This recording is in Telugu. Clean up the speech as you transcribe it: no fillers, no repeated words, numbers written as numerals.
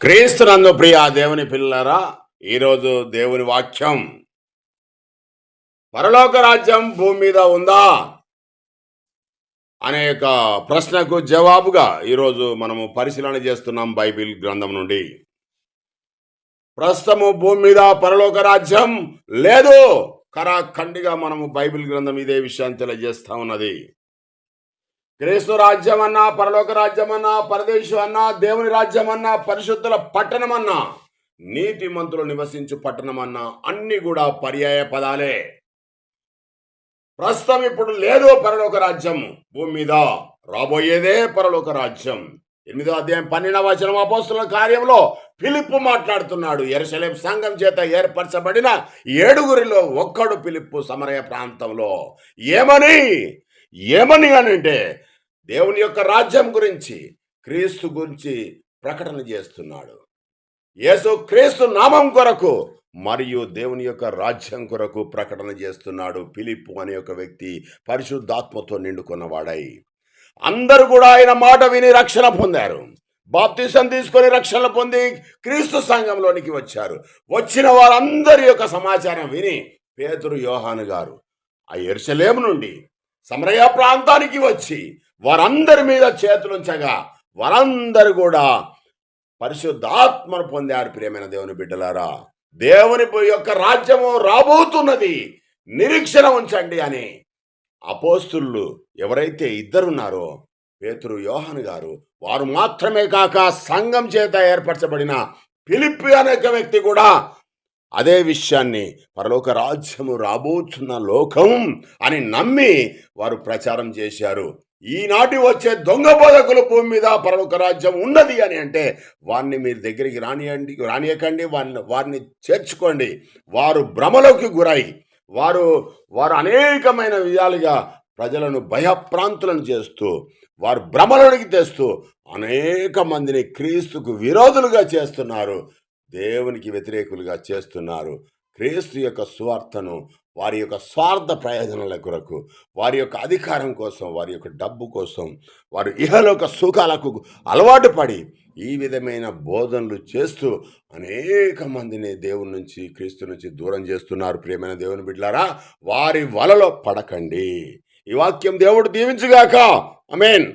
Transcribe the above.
క్రీస్తునందు ప్రియ దేవుని పిల్లరా, ఈరోజు దేవుని వాక్యం పరలోక రాజ్యం భూమి మీద ఉందా అనే ప్రశ్నకు జవాబుగా ఈరోజు మనము పరిశీలన చేస్తున్నాం బైబిల్ గ్రంథం నుండి. ప్రస్తుతము భూమి మీద పరలోక రాజ్యం లేదు. ఖరాఖండిగా మనము బైబిల్ గ్రంథం ఇదే విషయాన్ని తెలియజేస్తా ఉన్నది. క్రీస్తు రాజ్యం అన్నా, పరలోక రాజ్యం అన్నా, పరదేశం అన్నా, దేవుని రాజ్యం అన్నా, పరిశుద్ధుల పట్టణం అన్నా, నీతిమంతులు నివసించు పట్టణం అన్నా, అన్ని కూడా పర్యాయ పదాలే. ప్రస్తుతం ఇప్పుడు లేదు పరలోక రాజ్యం భూమి మీద, రాబోయేదే పరలోక రాజ్యం. 8వ అధ్యాయం 12వ వచనం అపోస్తలుల కార్యంలో ఫిలిప్పు మాట్లాడుతున్నాడు. యెరూషలేము సంఘం చేత ఏర్పరచబడిన 7గురిలో ఒక్కడు ఫిలిప్పు సమరయ ప్రాంతంలో. ఏమని అంటే దేవుని యొక్క రాజ్యం గురించి, క్రీస్తు గురించి ప్రకటన చేస్తున్నాడు. యేసు క్రీస్తు నామం కొరకు మరియు దేవుని యొక్క రాజ్యం కొరకు ప్రకటన చేస్తున్నాడు. ఫిలిప్పు అనే ఒక వ్యక్తి పరిశుద్ధాత్మతో నిండుకున్నవాడై, అందరూ కూడా ఆయన మాట విని రక్షణ పొందారు. బాప్తిసం తీసుకొని రక్షణ పొంది క్రీస్తు సంఘంలోనికి వచ్చారు. వచ్చిన వారందరి యొక్క సమాచారం విని పేతురు, యోహాను గారు ఆ యెరూషలేము నుండి సమరయ ప్రాంతానికి వచ్చి వారందరి మీద చేతులుంచగా వారందరూ కూడా పరిశుద్ధాత్మను పొందారు. ప్రియమైన దేవుని బిడ్డలారా, దేవుని యొక్క రాజ్యము రాబోతున్నది, నిరీక్షణ ఉంచండి అని అపోస్తులు ఎవరైతే ఇద్దరున్నారో, పేతురు, యోహాను గారు, వారు మాత్రమే కాక సంఘం చేత ఏర్పరచబడిన ఫిలిప్పు అనే వ్యక్తి కూడా అదే విషయాన్ని పరలోక రాజ్యము రాబోతున్న లోకం అని నమ్మి వారు ప్రచారం చేశారు. ఈనాటి వచ్చే దొంగ బోధకులు భూమి మీద పరలోక రాజ్యం ఉన్నది అని అంటే వారిని మీరు దగ్గరికి రానియకండి, వారిని చేర్చుకోండి. వారు భ్రమలోకి గురై వారు అనేకమైన విధాలుగా ప్రజలను భయప్రాంతులను చేస్తూ, వారు భ్రమలోనికి తెస్తూ అనేక మందిని క్రీస్తుకు విరోధులుగా చేస్తున్నారు, దేవునికి వ్యతిరేకులుగా చేస్తున్నారు. క్రీస్తు యొక్క సువార్తను వారి యొక్క స్వార్థ ప్రయోజనాల కొరకు, వారి యొక్క అధికారం కోసం, వారి యొక్క డబ్బు కోసం, వారు ఇహలోక సుఖాలకు అలవాటు పడి ఈ విధమైన బోధనలు చేస్తూ అనేక మందిని దేవుని నుంచి, క్రీస్తు నుంచి దూరం చేస్తున్నారు. ప్రియమైన దేవుని బిడ్డలారా, వారి వలలో పడకండి. ఈ వాక్యం దేవుడు దీవించుగాక. ఆమేన్.